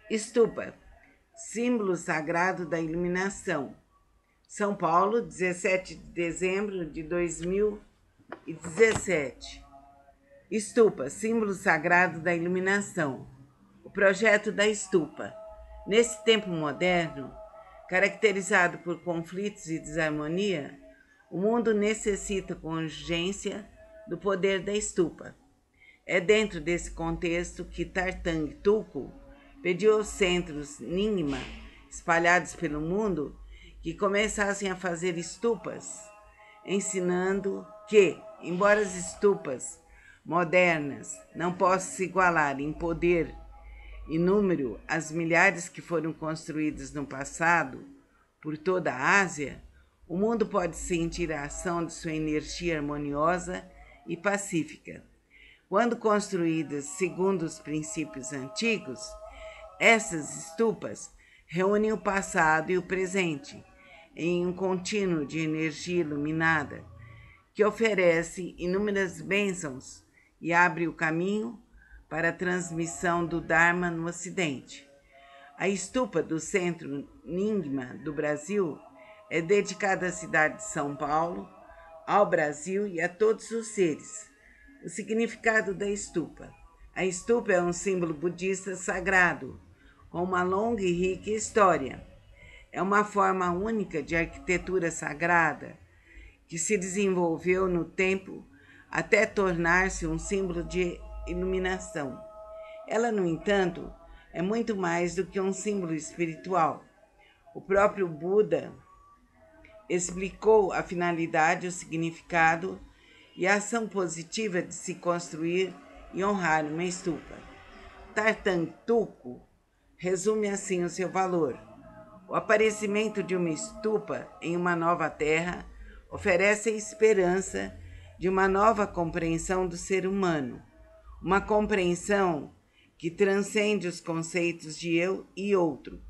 Estupa, símbolo sagrado da iluminação. São Paulo, 17 de dezembro de 2017. Estupa, símbolo sagrado da iluminação. O projeto da estupa. Nesse tempo moderno, caracterizado por conflitos e desarmonia, o mundo necessita com urgência do poder da estupa. É dentro desse contexto que Tartang Tulku pediu aos centros Nyingma, espalhados pelo mundo, que começassem a fazer estupas, ensinando que, embora as estupas modernas não possam se igualar em poder e número às milhares que foram construídas no passado por toda a Ásia, o mundo pode sentir a ação de sua energia harmoniosa e pacífica. Quando construídas segundo os princípios antigos, essas estupas reúnem o passado e o presente em um contínuo de energia iluminada que oferece inúmeras bênçãos e abre o caminho para a transmissão do Dharma no Ocidente. A estupa do Centro Nyingma do Brasil é dedicada à cidade de São Paulo, ao Brasil e a todos os seres. O significado da estupa. A estupa é um símbolo budista sagrado, com uma longa e rica história. É uma forma única de arquitetura sagrada que se desenvolveu no tempo até tornar-se um símbolo de iluminação. Ela, no entanto, é muito mais do que um símbolo espiritual. O próprio Buda explicou a finalidade, o significado e a ação positiva de se construir e honrar uma estupa. Tartang Tulku resume assim o seu valor. O aparecimento de uma estupa em uma nova terra oferece a esperança de uma nova compreensão do ser humano, uma compreensão que transcende os conceitos de eu e outro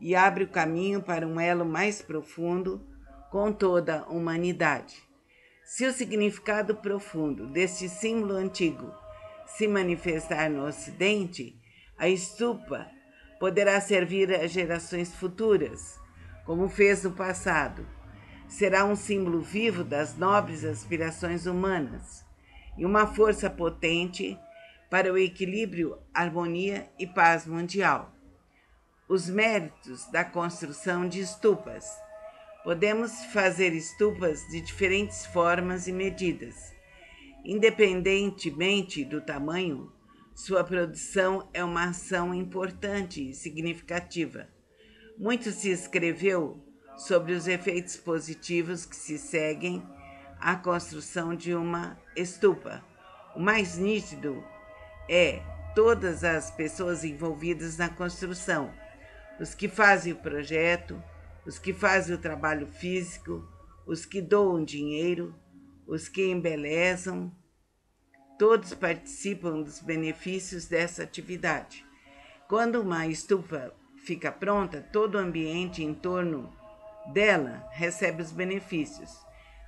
e abre o caminho para um elo mais profundo com toda a humanidade. Se o significado profundo deste símbolo antigo se manifestar no Ocidente, a estupa poderá servir às gerações futuras, como fez no passado. Será um símbolo vivo das nobres aspirações humanas e uma força potente para o equilíbrio, harmonia e paz mundial. Os méritos da construção de estupas. Podemos fazer estupas de diferentes formas e medidas. Independentemente do tamanho, sua produção é uma ação importante e significativa. Muito se escreveu sobre os efeitos positivos que se seguem à construção de uma estupa. O mais nítido é todas as pessoas envolvidas na construção, os que fazem o projeto, os que fazem o trabalho físico, os que doam dinheiro, os que embelezam, todos participam dos benefícios dessa atividade. Quando uma estupa fica pronta, todo o ambiente em torno dela recebe os benefícios.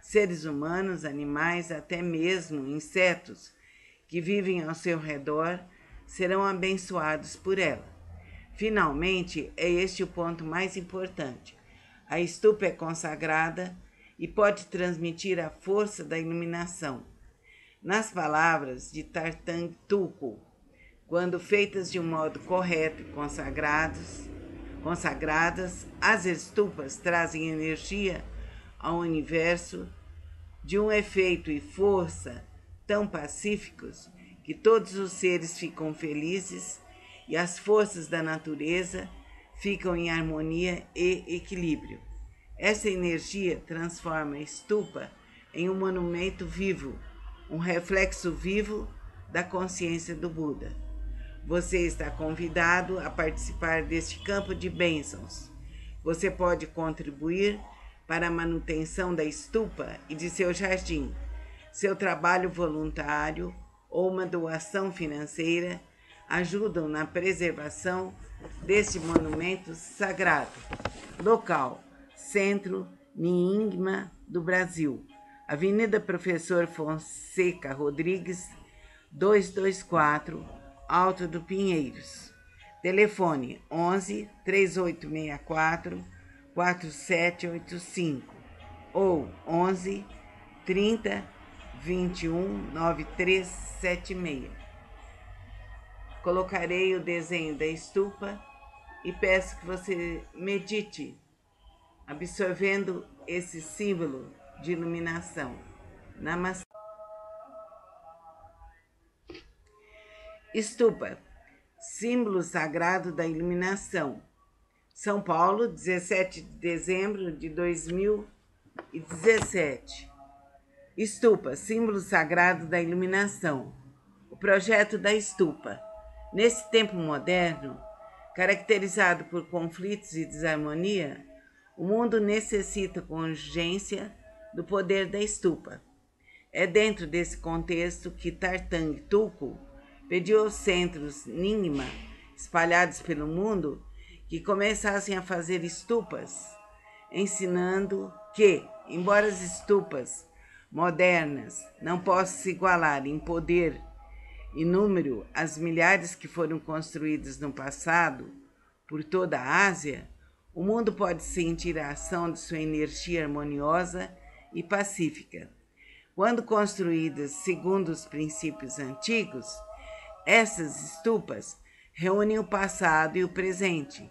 Seres humanos, animais, até mesmo insetos que vivem ao seu redor serão abençoados por ela. Finalmente, é este o ponto mais importante. A estupa é consagrada e pode transmitir a força da iluminação. Nas palavras de Tartang Tulku, quando feitas de um modo correto e consagradas, as estupas trazem energia ao universo de um efeito e força tão pacíficos que todos os seres ficam felizes e as forças da natureza ficam em harmonia e equilíbrio. Essa energia transforma a estupa em um monumento vivo, um reflexo vivo da consciência do Buda. Você está convidado a participar deste campo de bênçãos. Você pode contribuir para a manutenção da estupa e de seu jardim. Seu trabalho voluntário ou uma doação financeira ajudam na preservação deste monumento sagrado. Local: Centro Nyingma do Brasil, Avenida Professor Fonseca Rodrigues, 224, Alto do Pinheiros. Telefone 11 3864 4785 ou 11 30 21 9376. Colocarei o desenho da estupa e peço que você medite, absorvendo esse símbolo de iluminação. Namastê. Estupa, símbolo sagrado da iluminação. São Paulo, 17 de dezembro de 2017. Estupa, símbolo sagrado da iluminação. O projeto da estupa. Nesse tempo moderno, caracterizado por conflitos e desarmonia, o mundo necessita com urgência do poder da estupa. É dentro desse contexto que Tartang Tulku pediu aos centros Nyingma, espalhados pelo mundo, que começassem a fazer estupas, ensinando que, embora as estupas modernas não possam se igualar em poder e número às milhares que foram construídas no passado por toda a Ásia, o mundo pode sentir a ação de sua energia harmoniosa e pacífica. Quando construídas segundo os princípios antigos, essas estupas reúnem o passado e o presente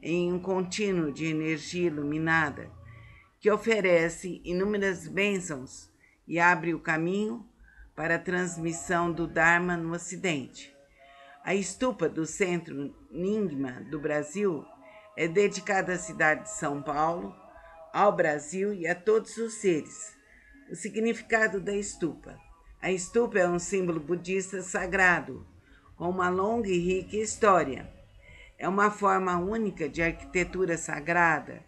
em um contínuo de energia iluminada que oferece inúmeras bênçãos e abre o caminho para a transmissão do Dharma no Ocidente. A estupa do Centro Nyingma do Brasil é dedicada à cidade de São Paulo, ao Brasil e a todos os seres. O significado da estupa. A estupa é um símbolo budista sagrado, com uma longa e rica história. É uma forma única de arquitetura sagrada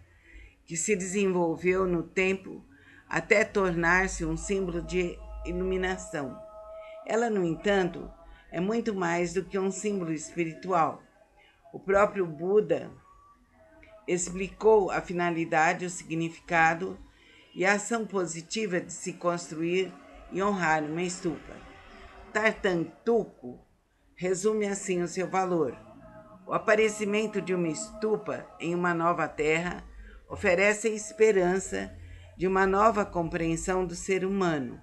que se desenvolveu no tempo até tornar-se um símbolo de iluminação. Ela, no entanto, é muito mais do que um símbolo espiritual. O próprio Buda explicou a finalidade, o significado e a ação positiva de se construir e honrar uma estupa. Tartang Tulku resume assim o seu valor. O aparecimento de uma estupa em uma nova terra oferece a esperança de uma nova compreensão do ser humano,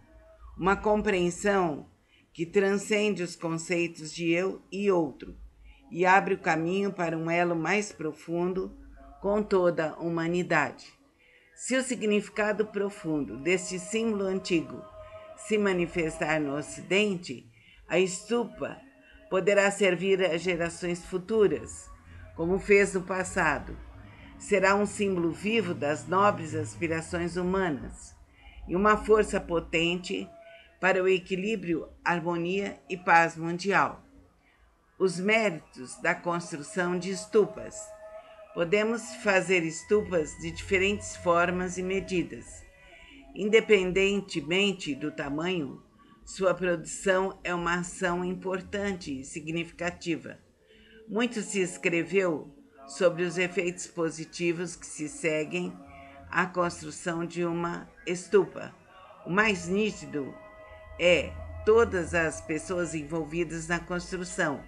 uma compreensão que transcende os conceitos de eu e outro e abre o caminho para um elo mais profundo com toda a humanidade. Se o significado profundo deste símbolo antigo se manifestar no Ocidente, a estupa poderá servir a gerações futuras, como fez no passado. Será um símbolo vivo das nobres aspirações humanas e uma força potente para o equilíbrio, harmonia e paz mundial. Os méritos da construção de estupas. Podemos fazer estupas de diferentes formas e medidas. Independentemente do tamanho, sua produção é uma ação importante e significativa. Muito se escreveu sobre os efeitos positivos que se seguem à construção de uma estupa. O mais nítido é todas as pessoas envolvidas na construção,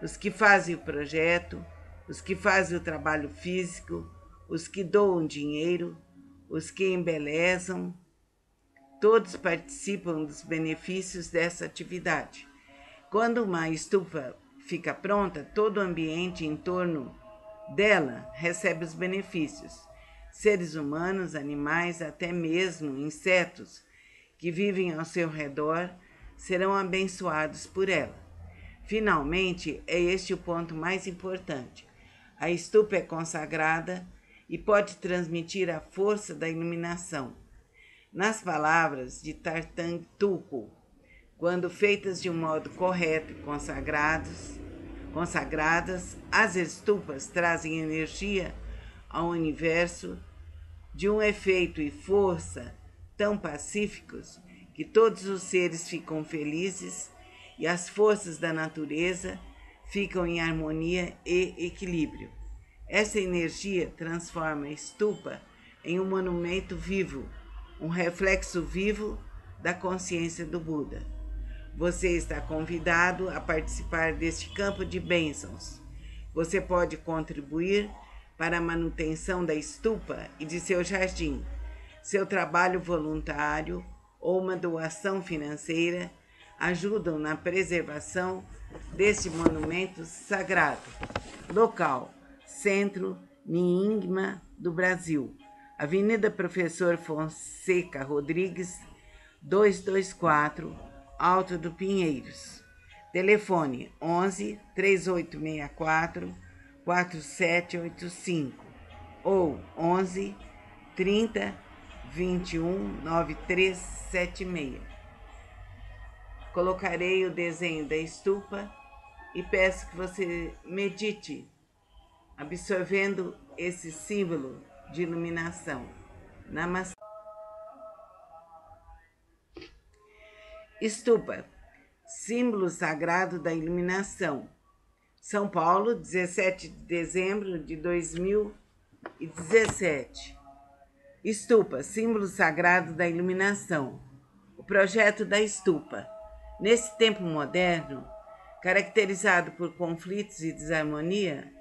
os que fazem o projeto, os que fazem o trabalho físico, os que doam dinheiro, os que embelezam, todos participam dos benefícios dessa atividade. Quando uma estupa fica pronta, todo o ambiente em torno dela recebe os benefícios. Seres humanos, animais, até mesmo insetos que vivem ao seu redor serão abençoados por ela. Finalmente, é este o ponto mais importante. A estupa é consagrada e pode transmitir a força da iluminação. Nas palavras de Tartang Tulku, quando feitas de um modo correto e consagradas, as estupas trazem energia ao universo de um efeito e força tão pacíficos que todos os seres ficam felizes e as forças da natureza ficam em harmonia e equilíbrio. Essa energia transforma a estupa em um monumento vivo, um reflexo vivo da consciência do Buda. Você está convidado a participar deste campo de bênçãos. Você pode contribuir para a manutenção da estupa e de seu jardim. Seu trabalho voluntário ou uma doação financeira ajudam na preservação deste monumento sagrado. Local: Centro Nyingma do Brasil, Avenida Professor Fonseca Rodrigues, 224, Alto do Pinheiros. Telefone 11 3864 4785 ou 11 30 21 9376. Colocarei o desenho da estupa e peço que você medite, absorvendo esse símbolo de iluminação. Namastê. Estupa, símbolo sagrado da iluminação. São Paulo, 17 de dezembro de 2017. Estupa, símbolo sagrado da iluminação. O projeto da estupa. Nesse tempo moderno, caracterizado por conflitos e desarmonia,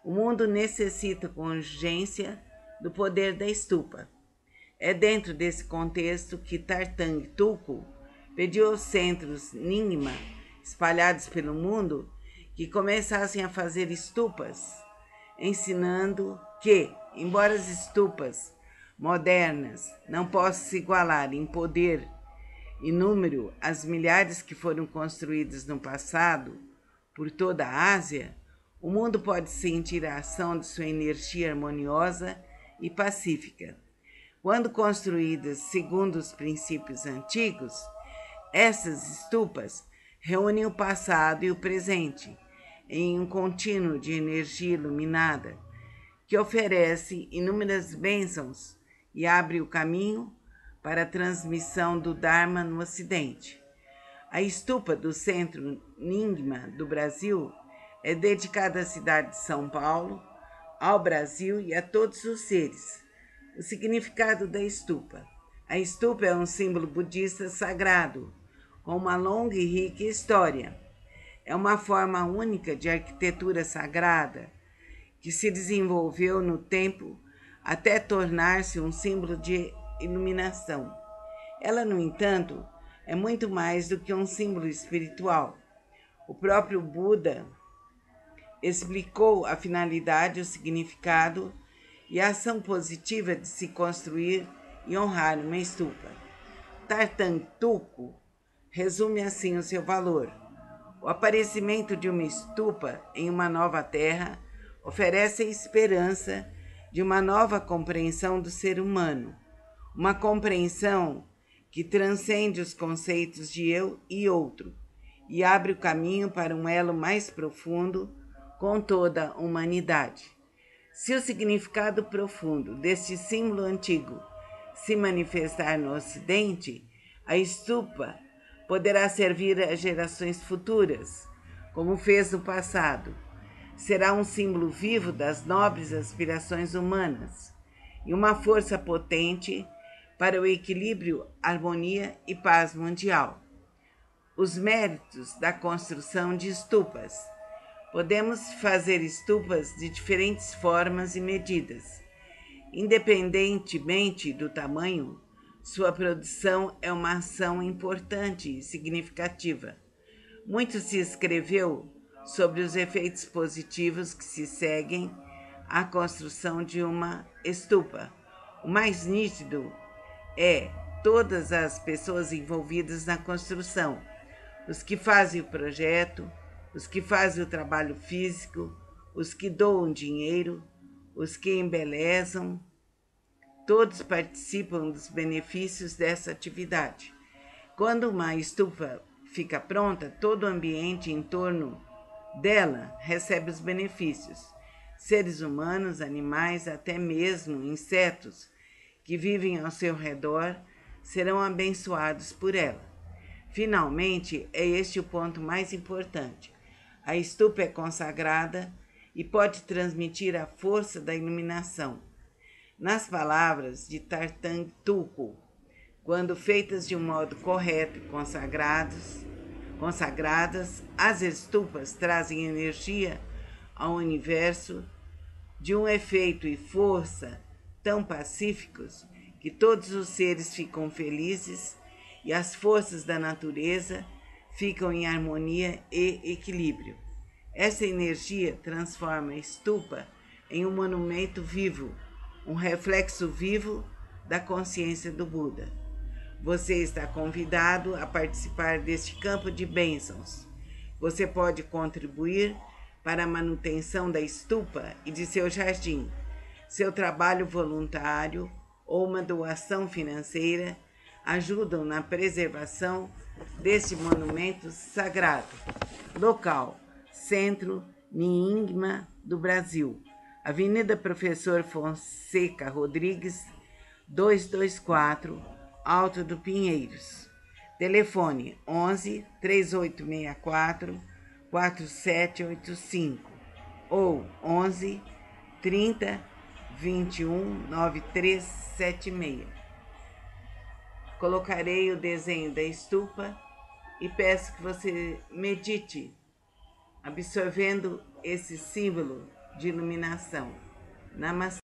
o mundo necessita com urgência do poder da estupa. É dentro desse contexto que Tartang Tulku pediu aos centros Nyingma, espalhados pelo mundo, que começassem a fazer estupas, ensinando que, embora as estupas modernas não possam se igualar em poder e número às milhares que foram construídas no passado por toda a Ásia, o mundo pode sentir a ação de sua energia harmoniosa e pacífica. Quando construídas segundo os princípios antigos, essas estupas reúnem o passado e o presente em um contínuo de energia iluminada que oferece inúmeras bênçãos e abre o caminho para a transmissão do Dharma no Ocidente. A estupa do Centro Nyingma do Brasil é dedicada à cidade de São Paulo, ao Brasil e a todos os seres. O significado da estupa. A estupa é um símbolo budista sagrado, com uma longa e rica história. É uma forma única de arquitetura sagrada que se desenvolveu no tempo até tornar-se um símbolo de iluminação. Ela, no entanto, é muito mais do que um símbolo espiritual. O próprio Buda explicou a finalidade, o significado e a ação positiva de se construir e honrar uma estupa. Tartang Tulku resume assim o seu valor. O aparecimento de uma estupa em uma nova terra oferece a esperança de uma nova compreensão do ser humano, uma compreensão que transcende os conceitos de eu e outro e abre o caminho para um elo mais profundo com toda a humanidade. Se o significado profundo deste símbolo antigo se manifestar no Ocidente, a estupa poderá servir a gerações futuras, como fez no passado. Será um símbolo vivo das nobres aspirações humanas e uma força potente para o equilíbrio, harmonia e paz mundial. Os méritos da construção de estupas. Podemos fazer estupas de diferentes formas e medidas. Independentemente do tamanho, sua produção é uma ação importante e significativa. Muito se escreveu sobre os efeitos positivos que se seguem à construção de uma estupa. O mais nítido é todas as pessoas envolvidas na construção, os que fazem o projeto, os que fazem o trabalho físico, os que doam dinheiro, os que embelezam, todos participam dos benefícios dessa atividade. Quando uma estupa fica pronta, todo o ambiente em torno dela recebe os benefícios. Seres humanos, animais, até mesmo insetos que vivem ao seu redor serão abençoados por ela. Finalmente, é este o ponto mais importante. A estupa é consagrada e pode transmitir a força da iluminação. Nas palavras de Tartang Tulku, quando feitas de um modo correto e consagradas, as estupas trazem energia ao universo de um efeito e força tão pacíficos que todos os seres ficam felizes e as forças da natureza ficam em harmonia e equilíbrio. Essa energia transforma a stupa em um monumento vivo, um reflexo vivo da consciência do Buda. Você está convidado a participar deste campo de bênçãos. Você pode contribuir para a manutenção da stupa e de seu jardim. Seu trabalho voluntário ou uma doação financeira ajudam na preservação deste monumento sagrado. Local: Centro Nyingma do Brasil, Avenida Professor Fonseca Rodrigues, 224, Alto do Pinheiros. Telefone 11 3864 4785 ou 11 30 21 9376. Colocarei o desenho da stupa e peço que você medite, absorvendo esse símbolo de iluminação. Namastê.